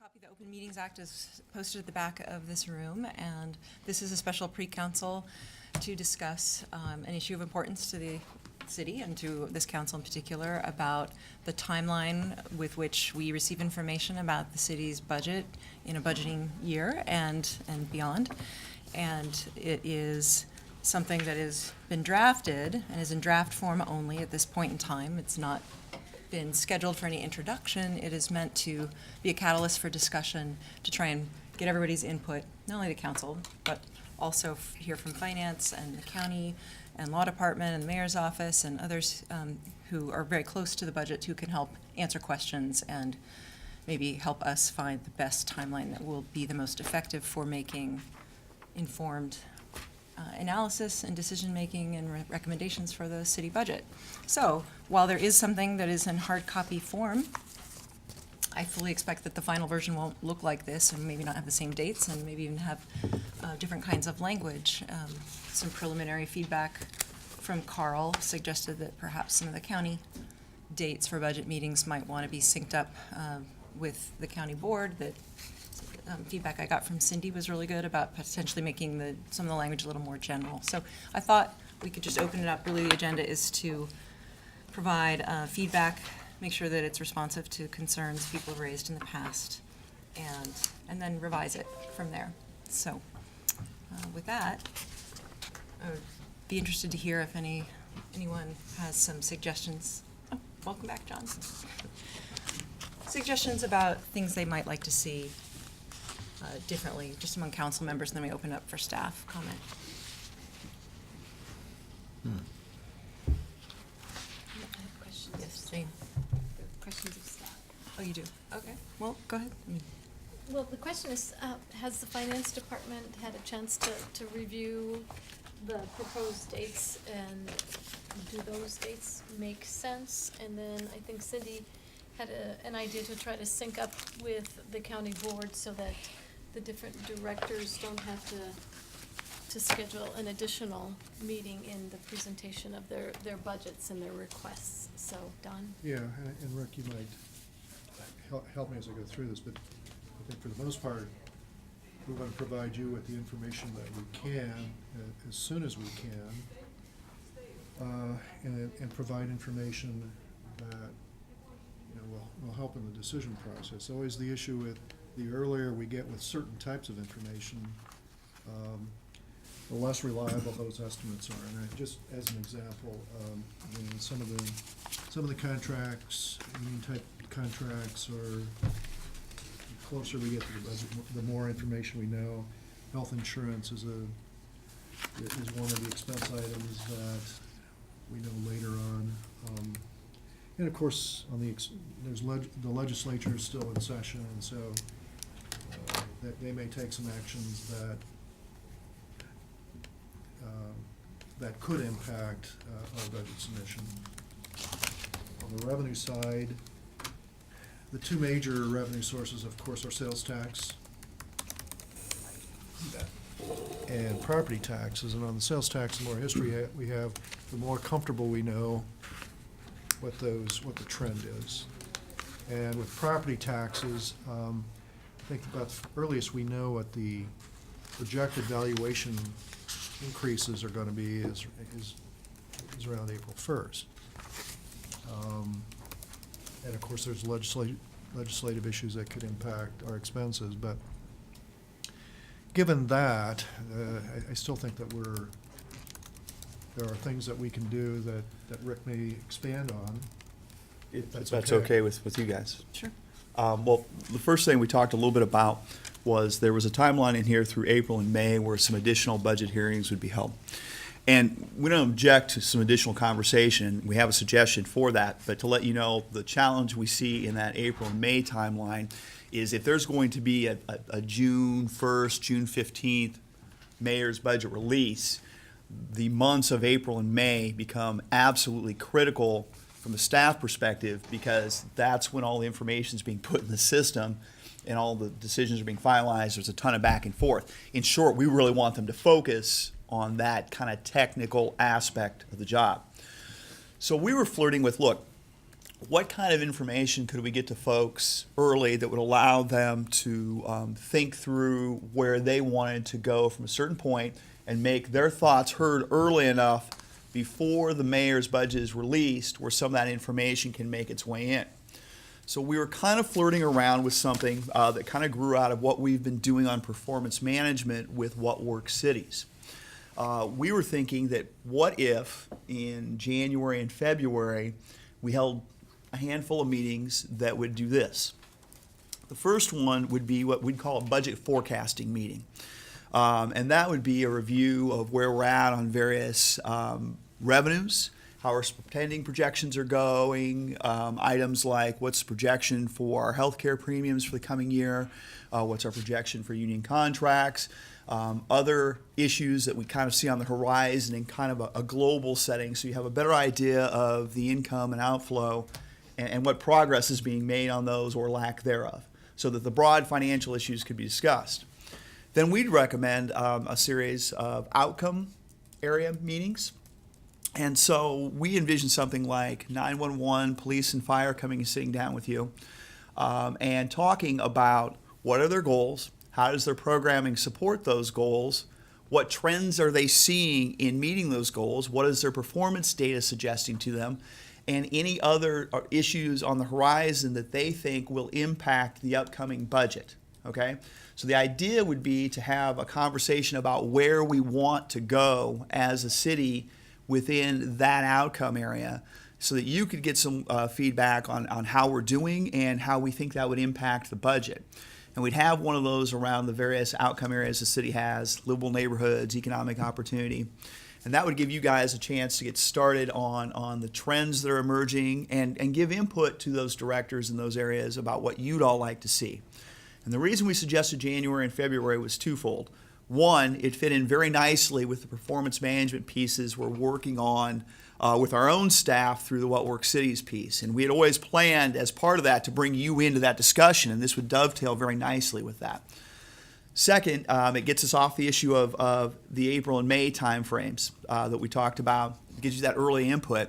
copy of the Open Meetings Act is posted at the back of this room, and this is a special pre-council to discuss an issue of importance to the city and to this council in particular about the timeline with which we receive information about the city's budget in a budgeting year and beyond. And it is something that has been drafted and is in draft form only at this point in time. It's not been scheduled for any introduction. It is meant to be a catalyst for discussion to try and get everybody's input, not only the council, but also hear from finance and the county and law department and the mayor's office and others who are very close to the budget who can help answer questions and maybe help us find the best timeline that will be the most effective for making informed analysis and decision-making and recommendations for the city budget. So while there is something that is in hard copy form, I fully expect that the final version won't look like this and maybe not have the same dates and maybe even have different kinds of language. Some preliminary feedback from Carl suggested that perhaps some of the county dates for budget meetings might want to be synced up with the county board. That feedback I got from Cindy was really good about potentially making some of the language a little more general. So I thought we could just open it up. Really, the agenda is to provide feedback, make sure that it's responsive to concerns people have raised in the past, and then revise it from there. So with that, I would be interested to hear if anyone has some suggestions. Oh, welcome back, John. Suggestions about things they might like to see differently, just among council members, and then we open up for staff comment. I have questions. Yes, Jane. Questions of staff. Oh, you do? Okay. Well, go ahead. Well, the question is, has the finance department had a chance to review the proposed dates, and do those dates make sense? And then I think Cindy had an idea to try to sync up with the county board so that the different directors don't have to schedule an additional meeting in the presentation of their budgets and their requests. So, Don? Yeah, and Rick, you might help me as I go through this, but I think for the most part, we want to provide you with the information that we can, as soon as we can, and provide information that, will help in the decision process. Always the issue with the earlier we get with certain types of information, the less reliable those estimates are. And just as an example, some of the contracts, union type contracts, or the closer we get to the budget, the more information we know. Health insurance is one of the expense items that we know later on. And of course, the legislature is still in session, and so they may take some actions that could impact our budget submission. On the revenue side, the two major revenue sources, of course, are sales tax and property taxes. And on the sales tax, the more history we have, the more comfortable we know what the trend is. And with property taxes, I think about the earliest we know what the projected valuation increases are going to be is around April 1st. And of course, there's legislative issues that could impact our expenses. But given that, I still think that there are things that we can do that Rick may expand on. If that's okay with you guys. Sure. Well, the first thing we talked a little bit about was there was a timeline in here through April and May where some additional budget hearings would be held. And we don't object to some additional conversation. We have a suggestion for that. But to let you know, the challenge we see in that April and May timeline is if there's going to be a June 1st, June 15th mayor's budget release, the months of April and May become absolutely critical from a staff perspective, because that's when all the information is being put in the system and all the decisions are being finalized. There's a ton of back and forth. In short, we really want them to focus on that kind of technical aspect of the job. So we were flirting with, look, what kind of information could we get to folks early that would allow them to think through where they wanted to go from a certain point and make their thoughts heard early enough before the mayor's budget is released, where some of that information can make its way in. So we were kind of flirting around with something that kind of grew out of what we've been doing on performance management with What Works Cities. We were thinking that what if in January and February we held a handful of meetings that would do this. The first one would be what we'd call a budget forecasting meeting. And that would be a review of where we're at on various revenues, how our spending projections are going, items like what's the projection for our healthcare premiums for the coming year, what's our projection for union contracts, other issues that we kind of see on the horizon in kind of a global setting, so you have a better idea of the income and outflow and what progress is being made on those or lack thereof, so that the broad financial issues could be discussed. Then we'd recommend a series of outcome area meetings. And so we envision something like 911, police and fire coming and sitting down with you and talking about what are their goals, how does their programming support those goals, what trends are they seeing in meeting those goals, what is their performance data suggesting to them, and any other issues on the horizon that they think will impact the upcoming budget, okay? So the idea would be to have a conversation about where we want to go as a city within that outcome area so that you could get some feedback on how we're doing and how we think that would impact the budget. And we'd have one of those around the various outcome areas the city has, livable neighborhoods, economic opportunity. And that would give you guys a chance to get started on the trends that are emerging and give input to those directors in those areas about what you'd all like to see. And the reason we suggested January and February was twofold. One, it fit in very nicely with the performance management pieces we're working on with our own staff through the What Works Cities piece. And we had always planned as part of that to bring you into that discussion, and this would dovetail very nicely with that. Second, it gets us off the issue of the April and May timeframes that we talked about. It gives you that early input.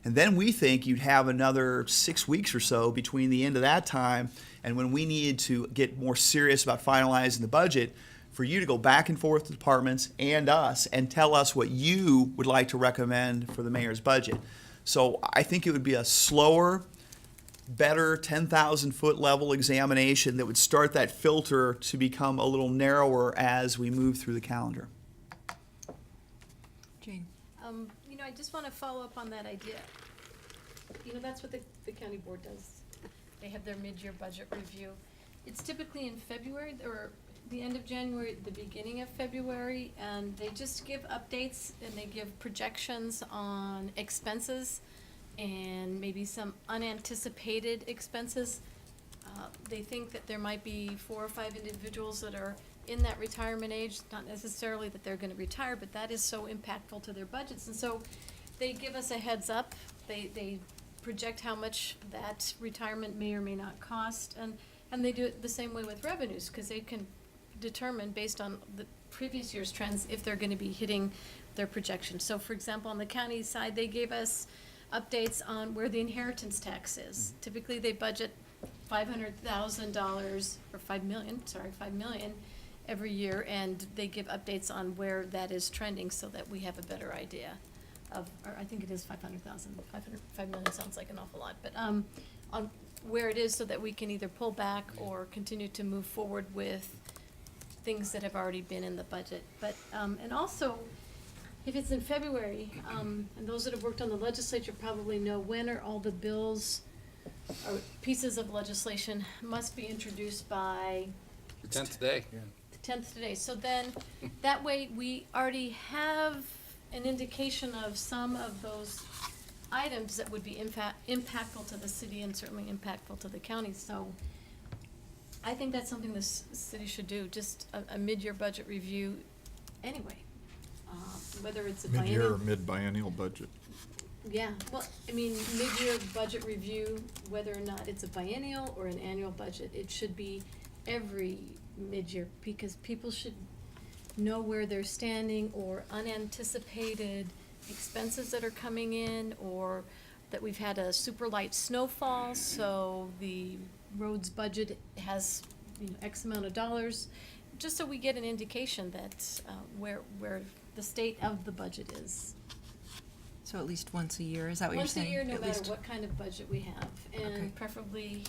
And then we think you'd have another 6 weeks or so between the end of that time and when we needed to get more serious about finalizing the budget for you to go back and forth to departments and us and tell us what you would like to recommend for the mayor's budget. So I think it would be a slower, better 10,000-foot level examination that would start that filter to become a little narrower as we move through the calendar. Jane? I just want to follow up on that idea. That's what the county board does. They have their mid-year budget review. It's typically in February or the end of January, the beginning of February, and they just give updates and they give projections on expenses and maybe some unanticipated expenses. They think that there might be 4 or 5 individuals that are in that retirement age, not necessarily that they're gonna retire, but that is so impactful to their budgets. And so they give us a heads up. They project how much that retirement may or may not cost. And they do it the same way with revenues, because they can determine based on the previous year's trends if they're gonna be hitting their projections. So for example, on the county side, they gave us updates on where the inheritance tax is. Typically, they budget $500,000 or $5 million every year, and they give updates on where that is trending so that we have a better idea of, or I think it is 500,000. 5 million sounds like an awful lot, but on where it is so that we can either pull back or continue to move forward with things that have already been in the budget. But and also, if it's in February, and those that have worked on the legislature probably know when are all the bills or pieces of legislation must be introduced by The 10th day. the 10th today. So then, that way, we already have an indication of some of those items that would be impactful to the city and certainly impactful to the county. So I think that's something this city should do, just a mid-year budget review anyway. Whether it's a Mid-year or biennial. mid-biennial budget. Yeah, well, mid-year budget review, whether or not it's a biennial or an annual budget, it should be every mid-year, because people should know where they're standing, or unanticipated expenses that are coming in, or that we've had a super light snowfall, so the roads budget has, X amount of dollars, just so we get an indication that, where the state of the budget is. So at least once a year, is that what you're Once a saying? year, no At matter least? what kind of budget we have, Okay. and preferably,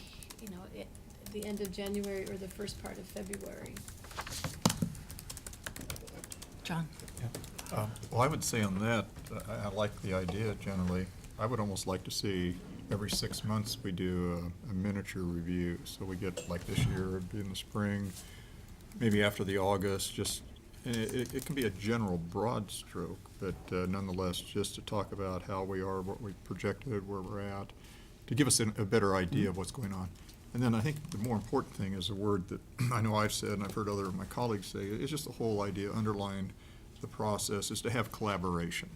at the end of January or the first part of February. John? Well, I would say on that, I like the idea generally. I would almost like to see every 6 months we do a miniature review. So we get, like this year, it'd be in the spring, maybe after the August, just, and it can be a general broad stroke, but nonetheless, just to talk about how we are, what we projected, where we're at, to give us a better idea of what's going on. And then I think the more important thing is a word that I know I've said, and I've heard other of my colleagues say, is just the whole idea underlying the process is to have collaboration.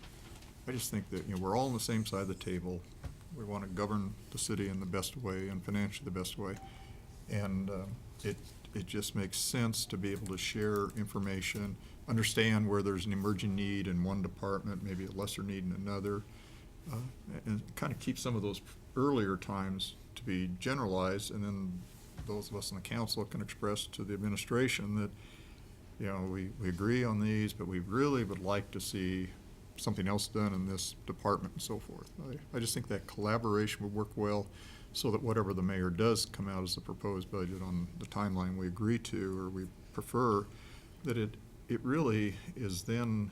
I just think that, we're all on the same side of the table. We want to govern the city in the best way and financially the best way. And it just makes sense to be able to share information, understand where there's an emerging need in one department, maybe a lesser need in another, and kind of keep some of those earlier times to be generalized, and then those of us on the council can express to the administration that, we agree on these, but we really would like to see something else done in this department and so forth. I just think that collaboration would work well, so that whatever the mayor does come out as a proposed budget on the timeline we agree to or we prefer, that it really is then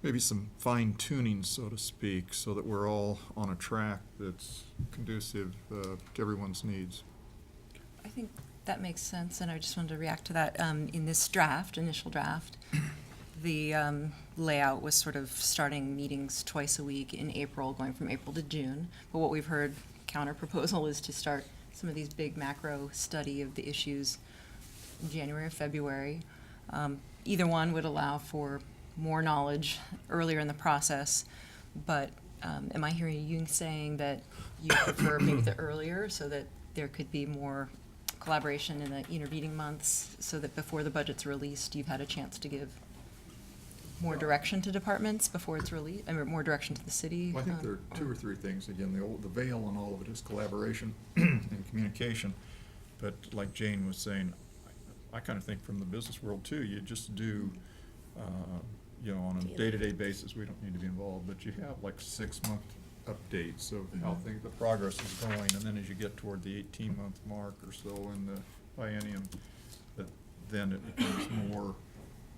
maybe some fine tuning, so to speak, so that we're all on a track that's conducive to everyone's needs. I think that makes sense, and I just wanted to react to that. In this draft, initial draft, the layout was sort of starting meetings twice a week in April, going from April to June. But what we've heard counter proposal is to start some of these big macro study of the issues in January or February. Either one would allow for more knowledge earlier in the process, but am I hearing you saying that you prefer maybe the earlier so that there could be more collaboration in the intervening months, so that before the budget's released, you've had a chance to give more direction to departments before it's released, I mean, more direction to the city? Well, I think there are two or three things. Again, the veil on all of it is collaboration and communication. But like Jane was saying, I kind of think from the business world too, you just do, on a day-to-day basis, we don't need to be involved, but you have like 6-month updates of how the progress is going, and then as you get toward the 18-month mark or so in the biennium, then it becomes more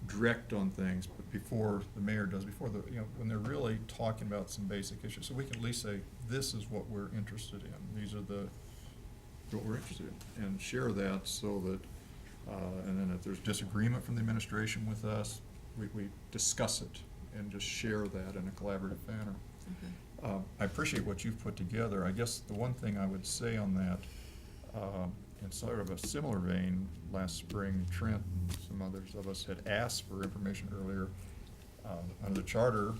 direct on things, but before the mayor does, when they're really talking about some basic issues, so we can at least say, this is what we're interested in, these are what we're interested in, and share that so that, and then if there's disagreement from the administration with us, we discuss it and just share that in a collaborative manner. I appreciate what you've put together. I guess the one thing I would say on that, in sort of a similar vein, last spring, Trent and some others of us had asked for information earlier. Under the charter,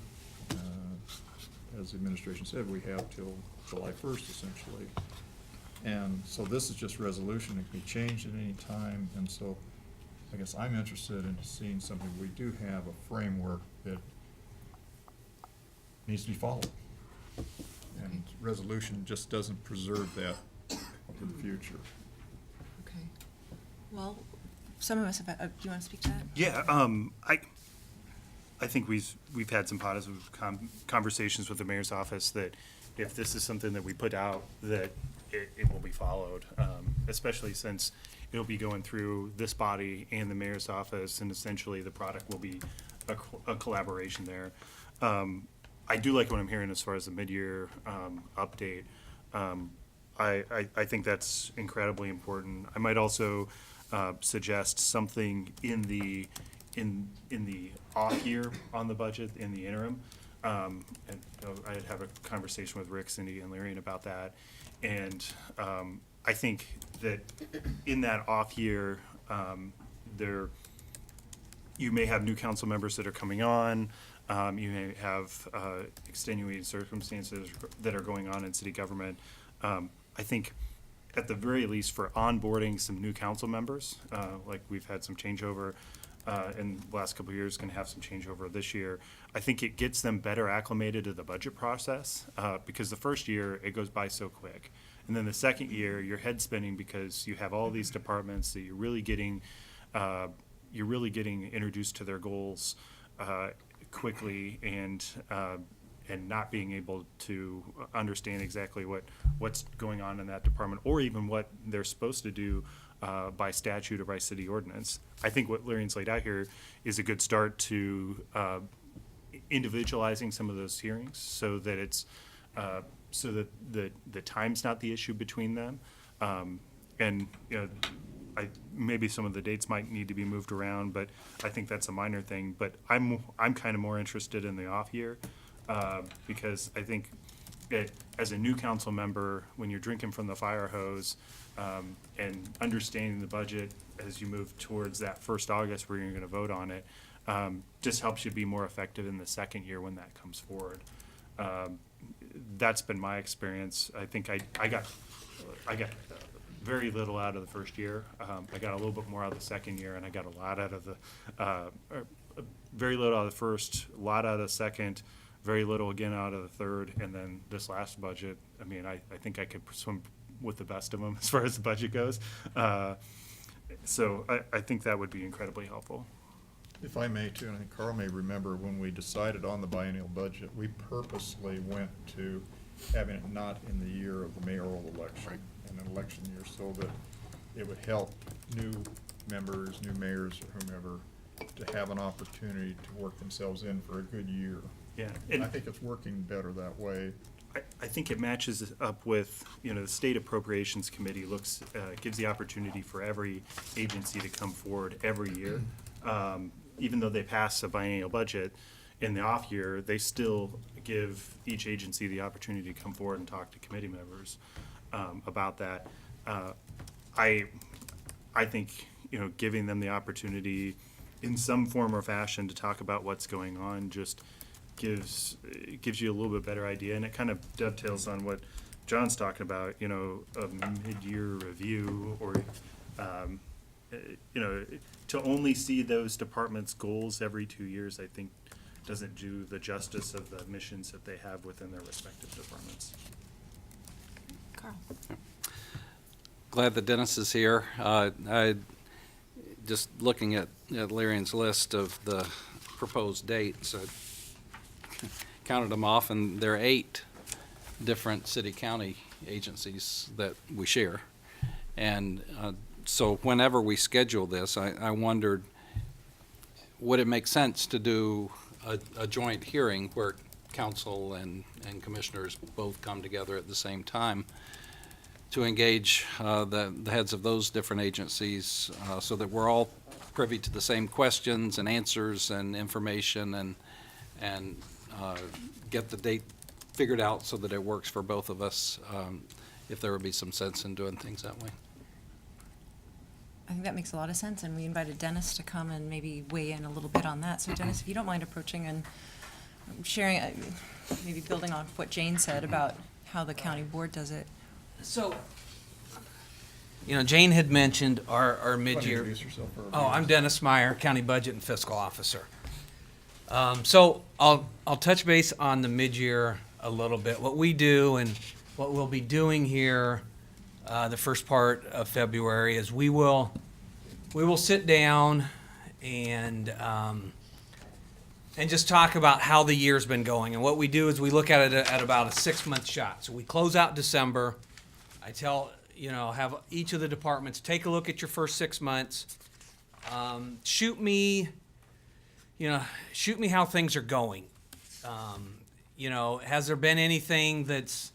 as the administration said, we have till July 1st essentially. And so this is just resolution. It can be changed at any time. And so I guess I'm interested in seeing something. We do have a framework that needs to be followed. And resolution just doesn't preserve that to the future. Okay. Well, some of us have, do you want to speak to that? Yeah, I think we've had some positive conversations with the mayor's office that if this is something that we put out, that it will be followed, especially since it'll be going through this body and the mayor's office, and essentially the product will be a collaboration there. I do like what I'm hearing as far as the mid-year update. I think that's incredibly important. I might also suggest something in the off year on the budget in the interim. And I'd have a conversation with Rick, Cindy, and Larry about that. And I think that in that off year, you may have new council members that are coming on. You may have extenuating circumstances that are going on in city government. I think at the very least for onboarding some new council members, like we've had some changeover, in the last couple of years, going to have some changeover this year. I think it gets them better acclimated to the budget process, because the first year, it goes by so quick. And then the second year, your head's spinning because you have all these departments that you're really getting introduced to their goals quickly, and not being able to understand exactly what's going on in that department, or even what they're supposed to do by statute or by city ordinance. I think what Larry's laid out here is a good start to individualizing some of those hearings, so that it's so that the time's not the issue between them. And, you know, maybe some of the dates might need to be moved around, but I think that's a minor thing. But I'm kind of more interested in the off year, because I think as a new council member, when you're drinking from the fire hose, and understanding the budget as you move towards that first August where you're going to vote on it, just helps you be more effective in the second year when that comes forward. That's been my experience. I think I got very little out of the first year. I got a little bit more out of the second year, and I got a lot out of the very little out of the first, a lot out of the second, very little again out of the third, and then this last budget, I mean, I think I could swim with the best of them as far as the budget goes. So I think that would be incredibly helpful. If I may too, and I think Carl may remember, when we decided on the biennial budget, we purposely went to having it not in the year of the mayoral election, in an election year, so that it would help new members, new mayors, or whomever, to have an opportunity to work themselves in for a good year. Yeah. And I think it's working better that way. I think it matches up with, you know, the State Appropriations Committee gives the opportunity for every agency to come forward every year. Even though they pass a biennial budget, in the off year, they still give each agency the opportunity to come forward and talk to committee members about that. I think, you know, giving them the opportunity in some form or fashion to talk about what's going on just gives you a little bit better idea, and it kind of dovetails on what John's talking about, you know, a mid-year review, or you know, to only see those departments' goals every 2 years, I think doesn't do the justice of the missions that they have within their respective departments. Carl? Glad that Dennis is here. Just looking at Larry's list of the proposed dates, I counted them off, and there are 8 different city-county agencies that we share. And so whenever we schedule this, I wondered, would it make sense to do a joint hearing where council and commissioners both come together at the same time to engage the heads of those different agencies, so that we're all privy to the same questions and answers and information, and get the date figured out so that it works for both of us, if there would be some sense in doing things that way. I think that makes a lot of sense, and we invited Dennis to come and maybe weigh in a little bit on that. So Dennis, if you don't mind approaching and sharing, maybe building on what Jane said about how the county board does it. So, you know, Jane had mentioned our Why don't you mid-year. introduce yourself for our Oh, I'm viewers? Dennis Meyer, County Budget and Fiscal Officer. So I'll touch base on the mid-year a little bit. What we do and what we'll be doing here, the first part of February, is we will sit down and just talk about how the year's been going. And what we do is we look at it at about a 6-month shot. So we close out December. I tell, you know, have each of the departments take a look at your first 6 months. Shoot me how things are going. You know, has there been anything that's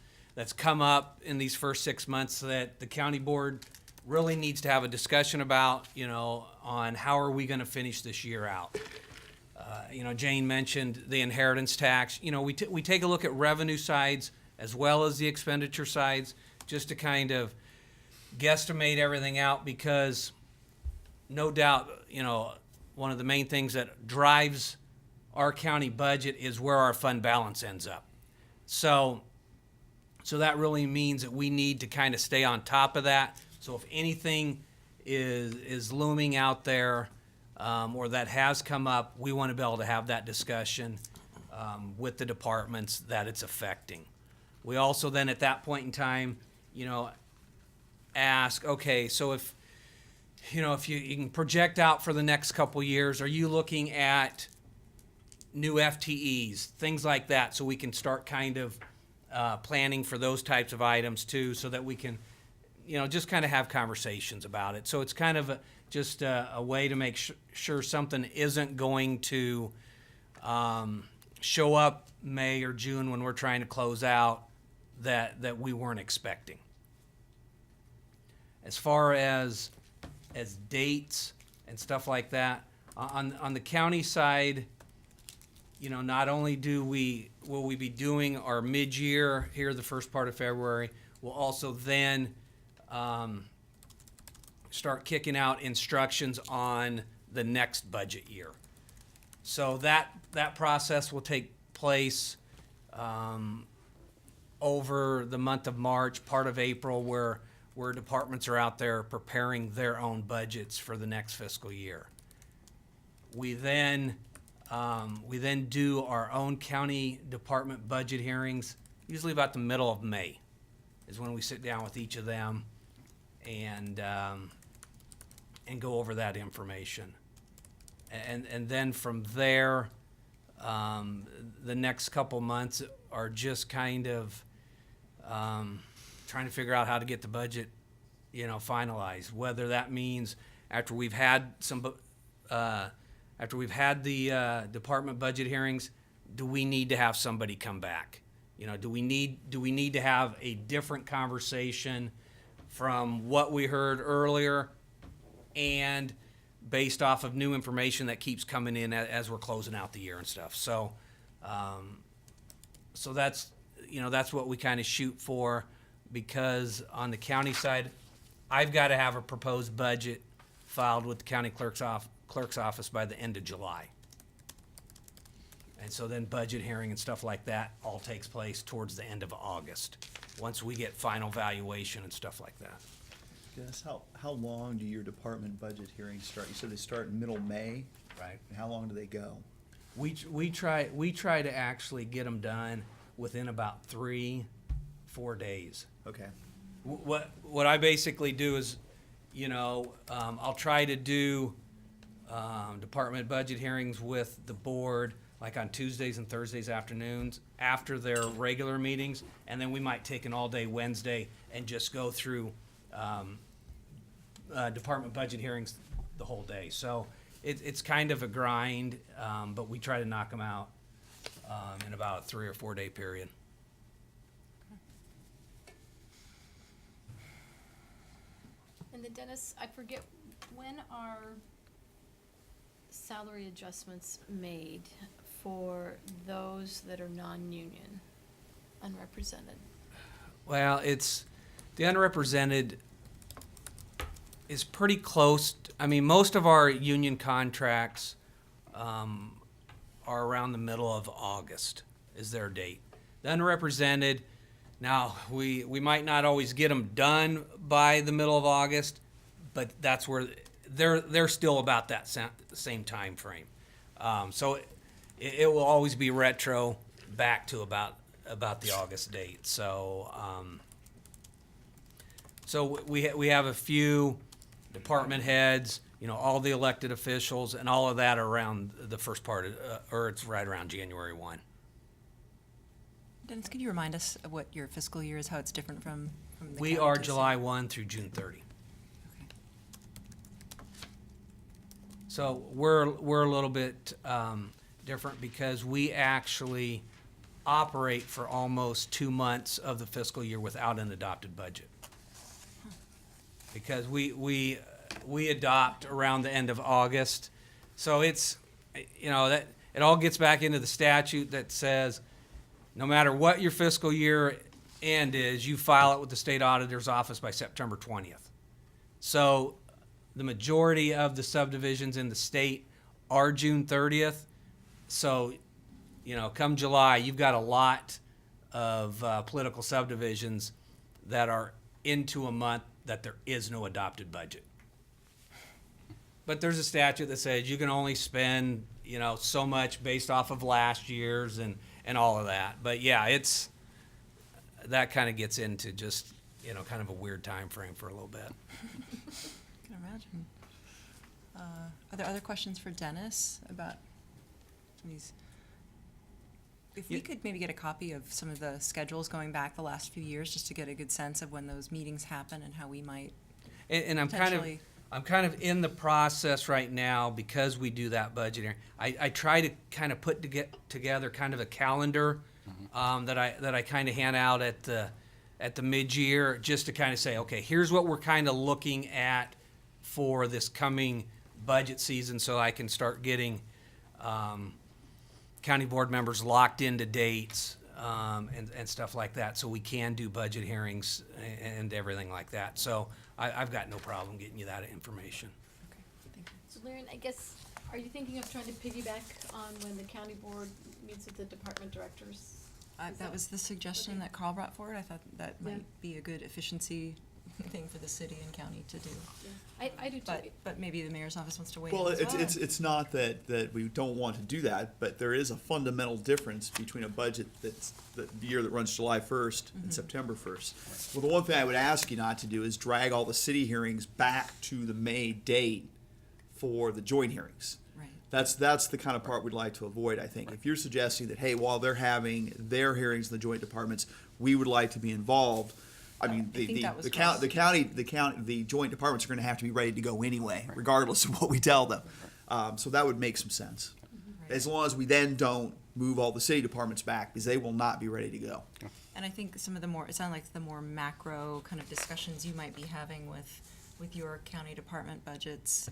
come up in these first 6 months that the county board really needs to have a discussion about, you know, on how are we going to finish this year out? You know, Jane mentioned the inheritance tax. You know, we take a look at revenue sides as well as the expenditure sides, just to kind of guesstimate everything out, because no doubt, you know, one of the main things that drives our county budget is where our fund balance ends up. So that really means that we need to kind of stay on top of that. So if anything is looming out there, or that has come up, we want to be able to have that discussion with the departments that it's affecting. We also then at that point in time, ask, okay, so if you can project out for the next couple years, are you looking at new FTEs, things like that, so we can start kind of planning for those types of items too, so that we can, just kind of have conversations about it. So it's kind of just a way to make sure something isn't going to show up May or June when we're trying to close out that we weren't expecting. As far as dates and stuff like that, on the county side, not only will we be doing our mid-year here the first part of February, we'll also then start kicking out instructions on the next budget year. So that process will take place over the month of March, part of April, where departments are out there preparing their own budgets for the next fiscal year. We then do our own county department budget hearings, usually about the middle of May is when we sit down with each of them and go over that information. And then from there, the next couple months are just kind of trying to figure out how to get the budget, finalized. Whether that means after we've had the department budget hearings, do we need to have somebody come back? Do we need to have a different conversation from what we heard earlier and based off of new information that keeps coming in as we're closing out the year and stuff. So that's what we kind of shoot for, because on the county side, I've got to have a proposed budget filed with the county clerk's office by the end of July. And so then budget hearing and stuff like that all takes place towards the end of August, once we get final valuation and stuff like that. Dennis, how long do your department budget hearings start? You said they start in middle May? Right. And how long do they go? We try to actually get them done within about 3-4 days. Okay. What I basically do is, I'll try to do department budget hearings with the board like on Tuesdays and Thursdays afternoons after their regular meetings, and then we might take an all-day Wednesday and just go through department budget hearings the whole day. So it's kind of a grind, but we try to knock them out in about a 3 or 4 day period. And then Dennis, I forget, when are salary adjustments made for those that are non-union, unrepresented? Well, the unrepresented is pretty close. Most of our union contracts are around the middle of August is their date. The unrepresented, now, we might not always get them done by the middle of August, but that's where they're still about that same time frame. So it will always be retro back to about the August date. So we have a few department heads, all the elected officials, and all of that around the first part of, or it's right around January 1. Dennis, could you remind us of what your fiscal year is, how it's different from the We county are to July 1 through June 30. Okay. So we're a little bit different because we actually operate for almost 2 months of the fiscal year without an adopted budget. Because we adopt around the end of August. So it's, that it all gets back into the statute that says no matter what your fiscal year end is, you file it with the state auditor's office by September 20th. So the majority of the subdivisions in the state are June 30th. So, come July, you've got a lot of political subdivisions that are into a month that there is no adopted budget. but there's a statute that says you can only spend, you know, so much based off of last year's and all of that. But yeah, that kind of gets into just, you know, kind of a weird time frame for a little bit. I can imagine. Are there other questions for Dennis about these? If we Yeah. could maybe get a copy of some of the schedules going back the last few years, just to get a good sense of when those meetings happen and how we might And I'm potentially. I'm kind of in the process right now because we do that budgeting. I try to kind of put together kind of a calendar that I kind of hand out at the mid-year, just to kind of say, okay, here's what we're kind of looking at for this coming budget season, so I can start getting county board members locked into dates and stuff like that, so we can do budget hearings and everything like that. So I've got no problem getting you that information. Okay, thank you. So Laren, I guess, are you thinking of trying to piggyback on when the county board meets with the department directors? Is That was the suggestion okay. that Carl brought forward. I thought that Yeah. might be a good efficiency thing for the city and county to do. Yeah. I do too. But maybe the mayor's office wants to wait Well, as well. it's not that we don't want to do that, but there is a fundamental difference between a budget that's the year that runs July 1st and September 1st. Well, the one thing I would ask you not to do is drag all the city hearings back to the May date for the joint hearings. Right. That's the kind of part we'd like to avoid, I think. If you're suggesting that, hey, while they're having their hearings in the joint departments, we would like to be involved, I mean, I think that was the joint departments are gonna have to be ready to go anyway, regardless of what we tell them. So that would make some sense. Right. As long as we then don't move all the city departments back, because they will not be ready to go. And I think some of the more, it sounded like the more macro kind of discussions you might be having with your county department budgets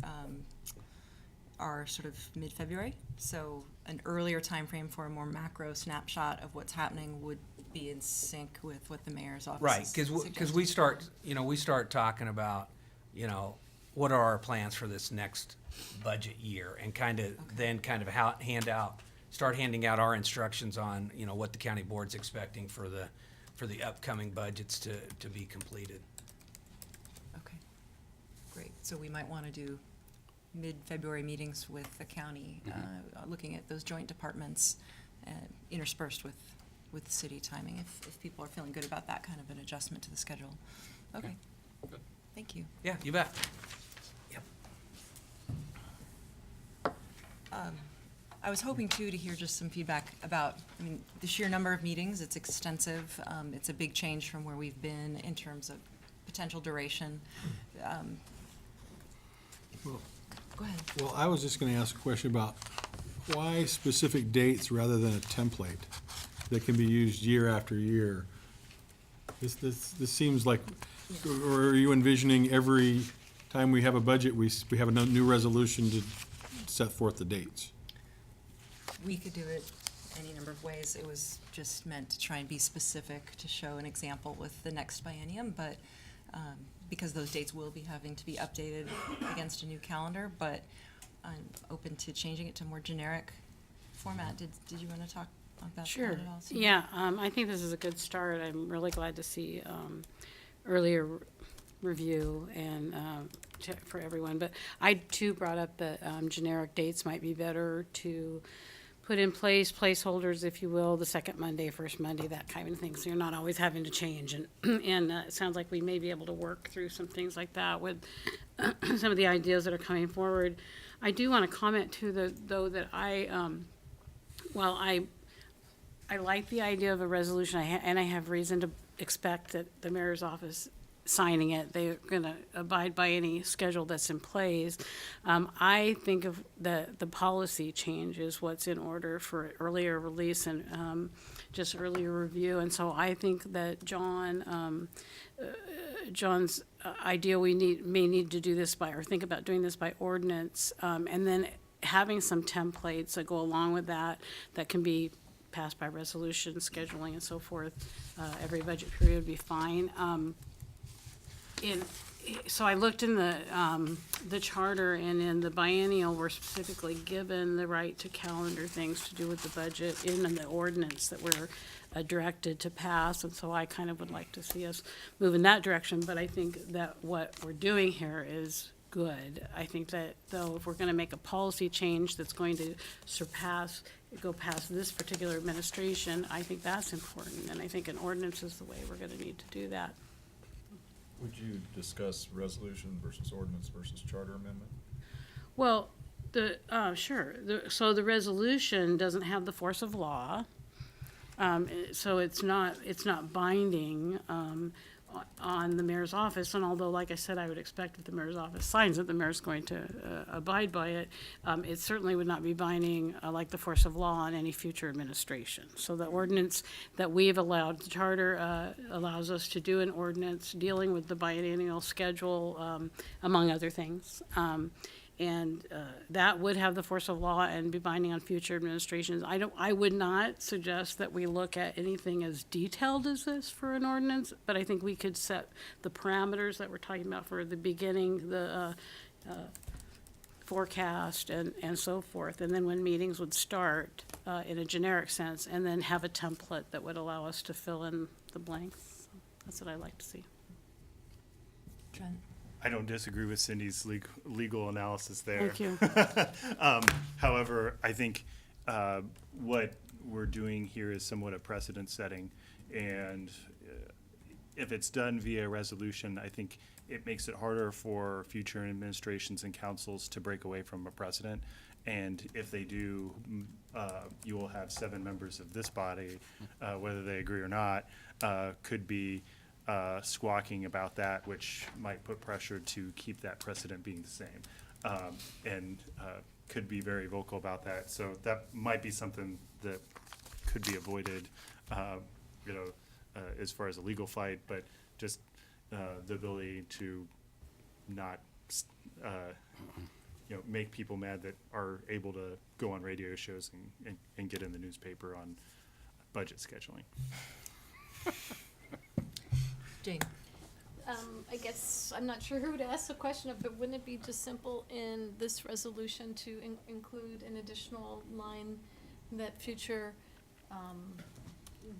are sort of mid-February. So an earlier time frame for a more macro snapshot of what's happening would be in sync with what the mayor's office Right, is because we suggesting. start talking about, you know, what are our plans for this next budget year, and start handing out our instructions on, you know, what the county board's expecting for the upcoming budgets to be completed. Okay, great. So we might want to do mid-February meetings with the county, looking at those joint departments interspersed with the city timing, if people are feeling good about that kind of an adjustment to the schedule. Okay, thank you. Yeah, you bet. Yep. I was hoping too to hear just some feedback about, I mean, the sheer number of meetings, it's extensive. It's a big change from where we've been in terms of potential duration. Well, Go ahead. Well, I was just gonna ask a question about why specific dates rather than a template that can be used year after year? This seems like, or are you envisioning every time we have a budget, we have a new resolution to set forth the dates? We could do it any number of ways. It was just meant to try and be specific, to show an example with the next biennium, but because those dates will be having to be updated against a new calendar, but I'm open to changing it to a more generic format. Did you want to talk about that Sure. at all? Sue? Yeah, I think this is a good start. I'm really glad to see earlier review and for everyone. But I too brought up that generic dates might be better to put in place, placeholders, if you will, the second Monday, first Monday, that kind of thing. So you're not always having to change. And it sounds like we may be able to work through some things like that with some of the ideas that are coming forward. I do want to comment too, though, that while I like the idea of a resolution, and I have reason to expect that the mayor's office signing it, they're going to abide by any schedule that's in place. I think of the policy change is what's in order for earlier release and just earlier review. And so I think that John's idea may need to do this by, or think about doing this by ordinance, and then having some templates that go along with that can be passed by resolution, scheduling and so forth. Every budget period would be fine. So I looked in the charter, and in the biennial, we're specifically given the right to calendar things to do with the budget in the ordinance that we're directed to pass, and so I kind of would like to see us move in that direction. But I think that what we're doing here is good. I think that, though, if we're gonna make a policy change that's going to go past this particular administration, I think that's important, and I think an ordinance is the way we're gonna need to do that. Would you discuss resolution versus ordinance versus charter amendment? Well, sure, so the resolution doesn't have the force of law, so it's not binding, on the mayor's office, and although, like I said, I would expect if the mayor's office signs it, the mayor's going to abide by it, it certainly would not be binding, like the force of law on any future administration. So the ordinance that we've allowed, the charter allows us to do an ordinance dealing with the biennial schedule, among other things. And that would have the force of law and be binding on future administrations. I would not suggest that we look at anything as detailed as this for an ordinance, but I think we could set the parameters that we're talking about for the beginning, the forecast and so forth. And then when meetings would start in a generic sense, and then have a template that would allow us to fill in the blanks. That's what I'd like to see. Trent? I don't disagree with Cindy's legal analysis there. Thank you. However, I think what we're doing here is somewhat a precedent setting, and if it's done via resolution, I think it makes it harder for future administrations and councils to break away from a precedent. And if they do, you will have 7 members of this body, whether they agree or not, could be squawking about that, which might put pressure to keep that precedent being the same, and could be very vocal about that. So that might be something that could be avoided, as far as a legal fight, but just the ability to not, make people mad that are able to go on radio shows and get in the newspaper on budget scheduling. Jane? I guess, I'm not sure who to ask the question of, but wouldn't it be just simple in this resolution to include an additional line that future,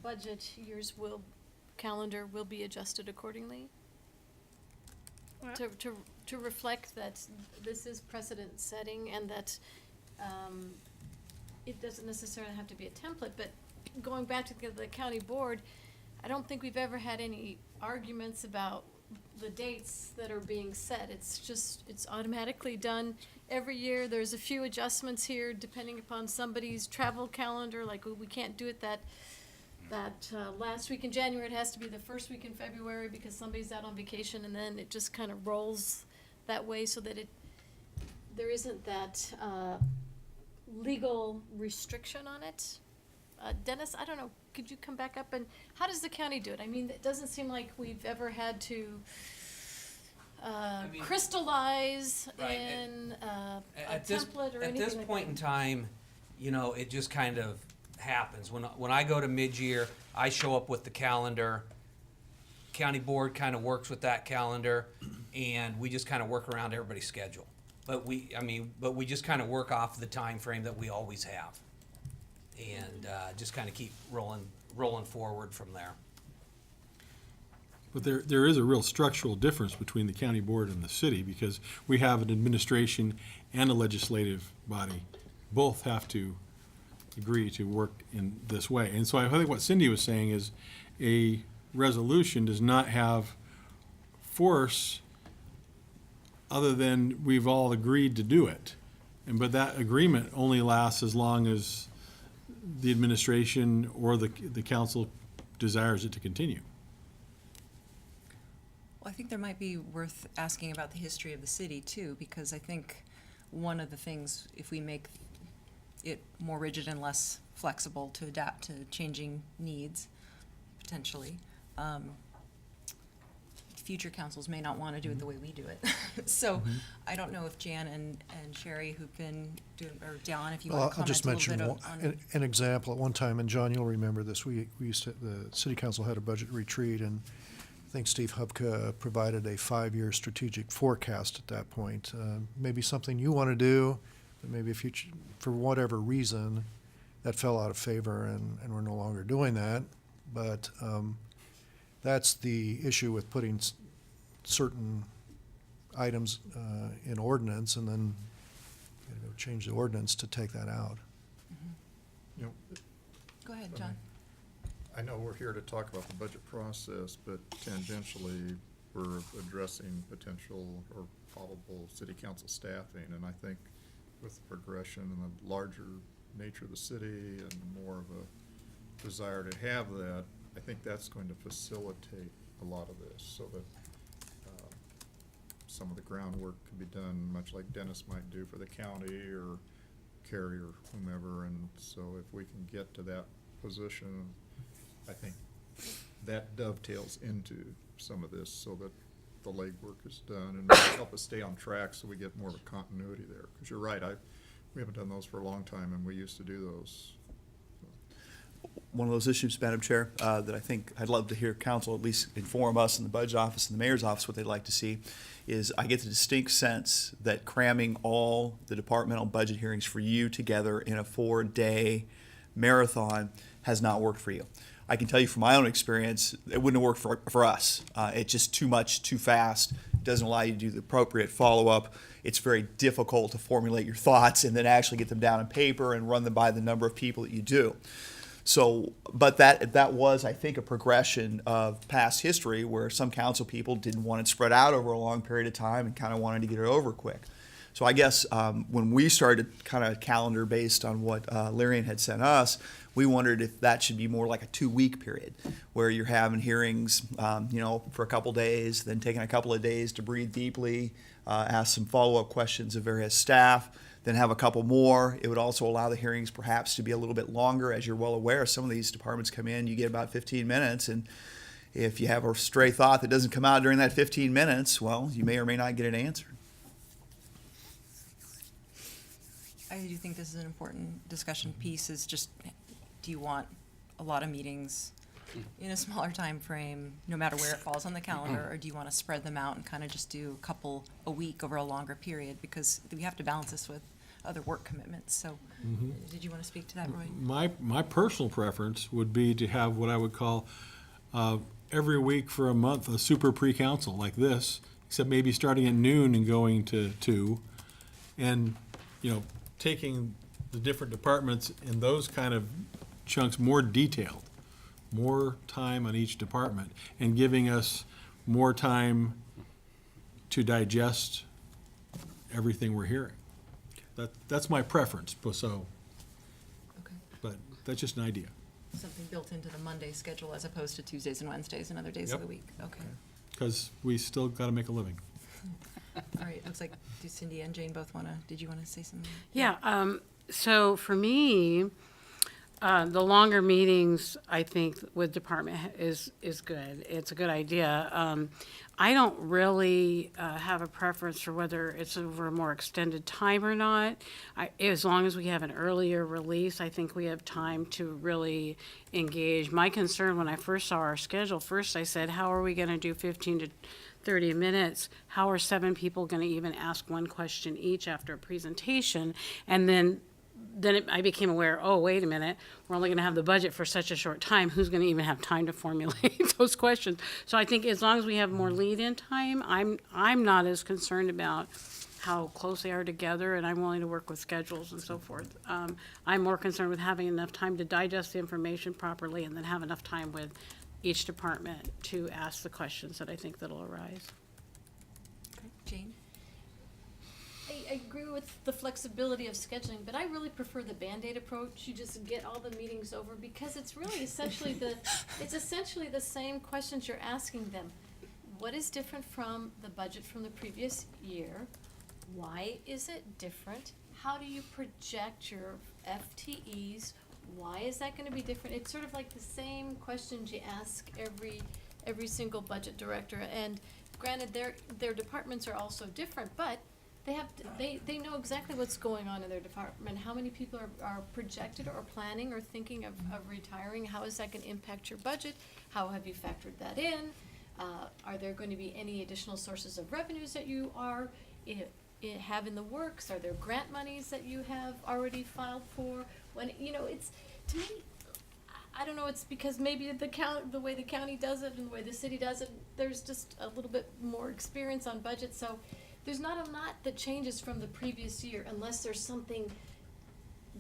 budget years calendar will be adjusted accordingly? To reflect that this is precedent setting and that, it doesn't necessarily have to be a template, but going back to the county board, I don't think we've ever had any arguments about the dates that are being set. It's automatically done every year. There's a few adjustments here depending upon somebody's travel calendar, like we can't do it that last week in January. It has to be the first week in February because somebody's out on vacation, and then it just kind of rolls that way so that there isn't that legal restriction on it. Dennis, I don't know, could you come back up, and how does the county do it? I mean, it doesn't seem like we've ever had to crystallize Right, in a At this- template or anything like At that. this point in time, it just kind of happens. When I go to mid-year, I show up with the calendar. County board kind of works with that calendar, and we just kind of work around everybody's schedule. But we just kind of work off the time frame that we always have. And just kind of keep rolling forward from there. But there is a real structural difference between the county board and the city, because we have an administration and a legislative body. Both have to agree to work in this way. And so I think what Cindy was saying is a resolution does not have force other than we've all agreed to do it. But that agreement only lasts as long as the administration or the council desires it to continue. Well, I think there might be worth asking about the history of the city too, because I think one of the things, if we make it more rigid and less flexible to adapt to changing needs, potentially, future councils may not want to do it the way we do it. So I don't know if Jan and Sherry, who've been doing, or Don, if you want to I'll just comment a mention little bit on. an example. At one time, and John, you'll remember this, the city council had a budget retreat, and I think Steve Hubka provided a 5-year strategic forecast at that point. Maybe something you want to do, but maybe for whatever reason, that fell out of favor, and we're no longer doing that. But that's the issue with putting certain items in ordinance, and then you gotta go change the ordinance to take that out. You know, Go ahead, John. I know we're here to talk about the budget process, but tangentially, we're addressing potential or probable city council staffing. And I think with the progression and the larger nature of the city and more of a desire to have that, I think that's going to facilitate a lot of this, so that some of the groundwork can be done, much like Dennis might do for the county or Kerry or whomever. And so if we can get to that position, I think that dovetails into some of this, so that the legwork is done and will help us stay on track, so we get more of a continuity there. Because you're right, we haven't done those for a long time, and we used to do those. One of those issues, Madam Chair, that I think I'd love to hear council at least inform us in the budget office and the mayor's office what they'd like to see, is I get the distinct sense that cramming all the departmental budget hearings for you together in a 4-day marathon has not worked for you. I can tell you from my own experience, it wouldn't have worked for us. It's just too much, too fast. It doesn't allow you to do the appropriate follow-up. It's very difficult to formulate your thoughts and then actually get them down on paper and run them by the number of people that you do. So, but that was, I think, a progression of past history where some council people didn't want it spread out over a long period of time and kind of wanted to get it over quick. So I guess when we started kind of calendar based on what Larian had sent us, we wondered if that should be more like a 2-week period where you're having hearings, for a couple days, then taking a couple of days to breathe deeply, ask some follow-up questions of various staff, then have a couple more. It would also allow the hearings perhaps to be a little bit longer. As you're well aware, some of these departments come in, you get about 15 minutes, and if you have a stray thought that doesn't come out during that 15 minutes, well, you may or may not get it answered. I do think this is an important discussion piece, is just, do you want a lot of meetings in a smaller time frame, no matter where it falls on the calendar, or do you want to spread them out and kind of just do a couple a week over a longer period? Because we have to balance this with other work commitments. So did you want to speak to that, Roy? My personal preference would be to have what I would call every week for a month, a super pre-council like this, except maybe starting at noon and going to 2, and, taking the different departments in those kind of chunks more detailed, more time on each department, and giving us more time to digest everything we're hearing. That's my preference, so, Okay. but that's just an idea. Something built into the Monday schedule as opposed to Tuesdays and Wednesdays and other days of Yep. the week. Okay. Because we still got to make a living. All right. Looks like do Cindy and Jane both did you want to say something? Yeah, so for me, the longer meetings, I think, with department is good. It's a good idea. I don't really have a preference for whether it's over a more extended time or not. As long as we have an earlier release, I think we have time to really engage. My concern when I first saw our schedule, first I said, how are we going to do 15 to 30 minutes? How are 7 people going to even ask one question each after a presentation? And then I became aware, oh, wait a minute, we're only going to have the budget for such a short time. Who's going to even have time to formulate those questions? So I think as long as we have more lead-in time, I'm not as concerned about how close they are together, and I'm willing to work with schedules and so forth. I'm more concerned with having enough time to digest the information properly and then have enough time with each department to ask the questions that I think that'll arise. Okay. Jane? I agree with the flexibility of scheduling, but I really prefer the Band-Aid approach. You just get all the meetings over, because it's really essentially the same questions you're asking them. What is different from the budget from the previous year? Why is it different? How do you project your FTEs? Why is that gonna be different? It's sort of like the same questions you ask every single budget director. And granted, their departments are also different, but they know exactly what's going on in their department. How many people are projected or planning or thinking of retiring? How is that gonna impact your budget? How have you factored that in? Are there going to be any additional sources of revenues that you are have in the works? Are there grant monies that you have already filed for? When, it's, to me, I don't know, it's because maybe the way the county does it and the way the city does it, there's just a little bit more experience on budget, so there's not a lot that changes from the previous year unless there's something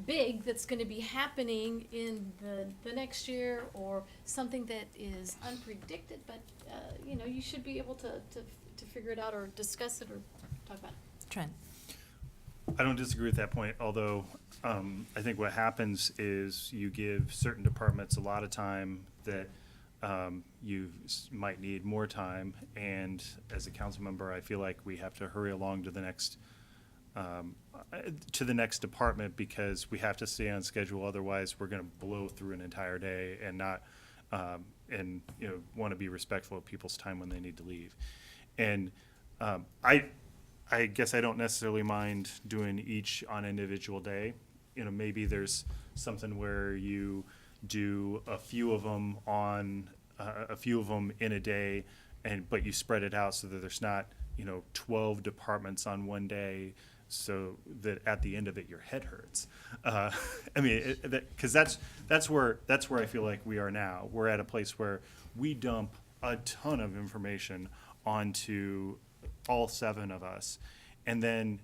big that's gonna be happening in the next year, or something that is unpredicted, but, you know, you should be able to figure it out or discuss it or talk about it. Trent? I don't disagree with that point, although I think what happens is you give certain departments a lot of time that you might need more time, and as a council member, I feel like we have to hurry along to the next department because we have to stay on schedule. Otherwise, we're going to blow through an entire day and not and you know want to be respectful of people's time when they need to leave. And I guess I don't necessarily mind doing each on individual day. You know, maybe there's something where you do a few of them in a day, but you spread it out so that there's not, you know, 12 departments on one day, so that at the end of it your head hurts. I mean, because that's where I feel like we are now. We're at a place where we dump a ton of information onto all 7 of us, and then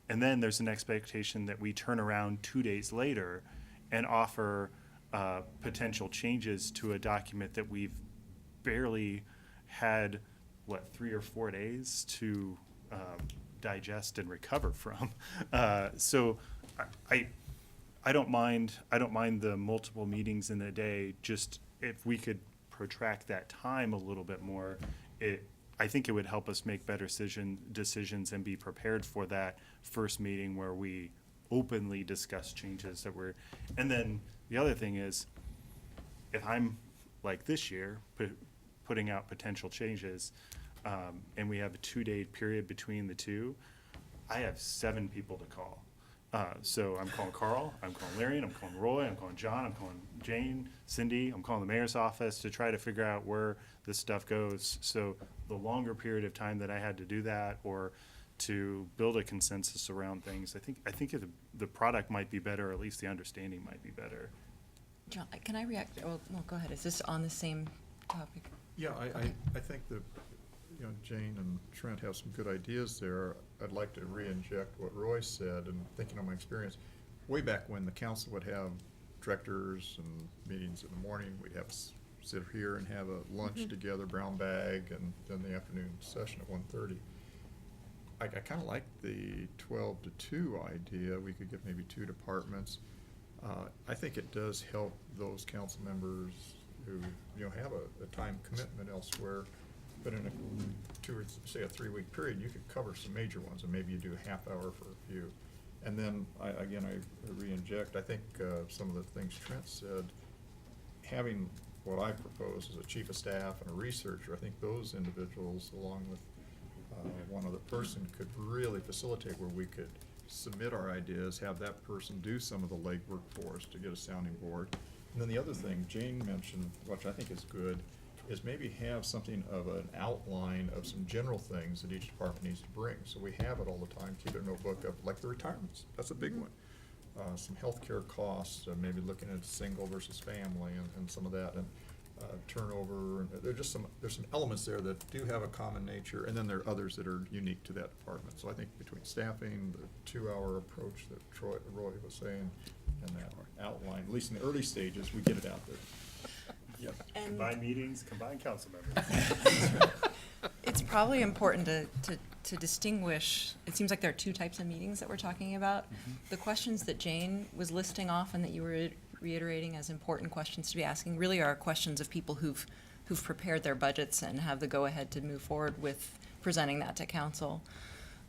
there's an expectation that we turn around 2 days later and offer potential changes to a document that we've barely had 3 or 4 days to digest and recover from. So I don't mind the multiple meetings in a day. Just if we could protract that time a little bit more, I think it would help us make better decisions and be prepared for that first meeting where we openly discuss changes that we're. And then the other thing is, if I'm like this year putting out potential changes, and we have a 2-day period between the two, I have 7 people to call. So I'm calling Carl, I'm calling Larry, I'm calling Roy, I'm calling John, I'm calling Jane, Cindy, I'm calling the mayor's office to try to figure out where this stuff goes. So the longer period of time that I had to do that, or to build a consensus around things, I think the product might be better, or at least the understanding might be better. John, can I react? Oh, no, go ahead. Is this on the same topic? Yeah, I think that, you know, Jane and Trent have some good ideas there. I'd like to re-inject what Roy said, and thinking of my experience, way back when the council would have directors and meetings in the morning, we'd have sit here and have a lunch together, brown bag, and then the afternoon session at 1:30. I kind of like the 12 to 2 idea. We could get maybe 2 departments. I think it does help those council members who, you know, have a time commitment elsewhere. But in a 3-week period, you could cover some major ones, and maybe you do a half hour for a few. And then, I re-inject, I think some of the things Trent said, having what I propose as a chief of staff and a researcher, I think those individuals, along with one other person, could really facilitate where we could submit our ideas, have that person do some of the legwork for us to get a sounding board. And then the other thing Jane mentioned, which I think is good, is maybe have something of an outline of some general things that each department needs to bring. So we have it all the time, keep a notebook of, like the retirements, that's a big one. Some healthcare costs, maybe looking at single versus family and some of that, and turnover. And there's some elements there that do have a common nature, and then there are others that are unique to that department. So I think between staffing, the 2-hour approach that Roy was saying, and that outline, at least in the early stages, we get it out there. Yep. And Combine meetings, combine council members. it's probably important to distinguish, it seems like there are 2 types of meetings that we're talking about. The questions that Jane was listing off and that you were reiterating as important questions to be asking really are questions of people who've prepared their budgets and have the go-ahead to move forward with presenting that to council.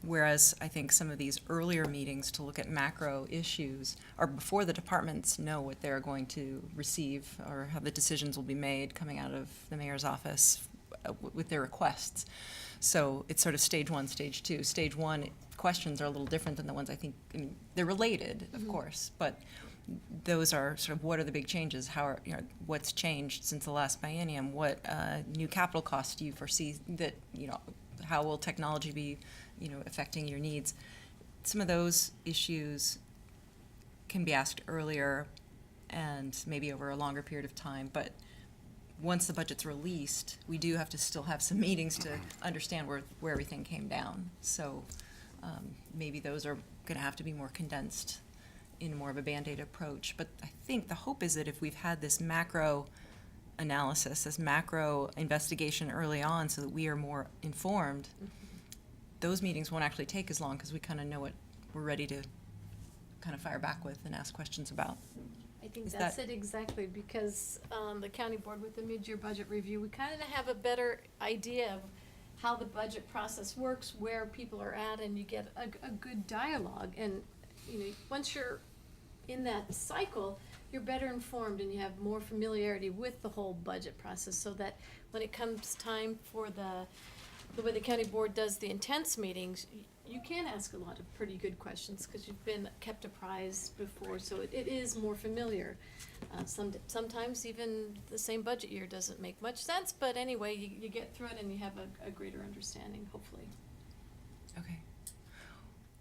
Whereas I think some of these earlier meetings to look at macro issues are before the departments know what they're going to receive or how the decisions will be made coming out of the mayor's office with their requests. So it's sort of stage 1, stage 2. Stage 1 questions are a little different than the ones I mean, they're related, of course, but those are sort of what are the big changes? What's changed since the last biennium? What new capital costs do you foresee that, how will technology be, affecting your needs? Some of those issues can be asked earlier and maybe over a longer period of time. But once the budget's released, we do have to still have some meetings to understand where everything came down. So maybe those are going to have to be more condensed in more of a Band-Aid approach. But I think the hope is that if we've had this macro analysis, this macro investigation early on so that we are more informed, those meetings won't actually take as long because we kind of know what we're ready to kind of fire back with and ask questions about. I think Is that's that- it exactly, because the county board with the mid-year budget review, we kind of have a better idea of how the budget process works, where people are at, and you get a good dialogue. And, you know, once you're in that cycle, you're better informed and you have more familiarity with the whole budget process, so that when it comes time for the way the county board does the intense meetings, you can ask a lot of pretty good questions because you've been kept apprised before, so it is more familiar. Sometimes even the same budget year doesn't make much sense, but anyway, you get through it and you have a greater understanding, hopefully. Okay.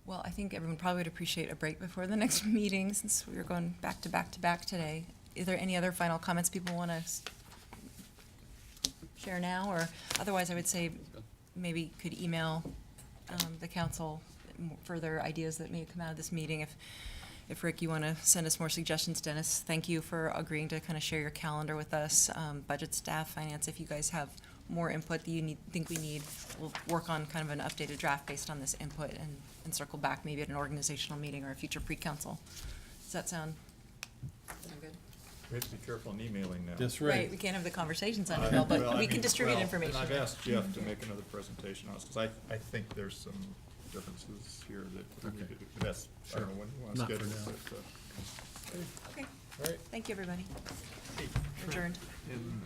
Well, I think everyone probably would appreciate a break before the next meeting since we are going back to back to back today. Is there any other final comments people want to share now? Or otherwise, I would say maybe could email the council further ideas that may come out of this meeting. If Rick, you want to send us more suggestions, Dennis, thank you for agreeing to kind of share your calendar with us. Budget, staff, finance, if you guys have more input that you think we need, we'll work on kind of an updated draft based on this input and circle back maybe at an organizational meeting or a future pre-council. Does that sound good? We have to be careful in emailing now. That's Right, right. we can't have the conversations on email, Well, but I we can mean, distribute well, information. And I've asked Jeff to make another presentation on this, because I think there's some differences here that we need to, that's, I don't know when you want to Not for schedule now. it, but, Okay, all right. thank you, everybody. Hey, Adjourned. in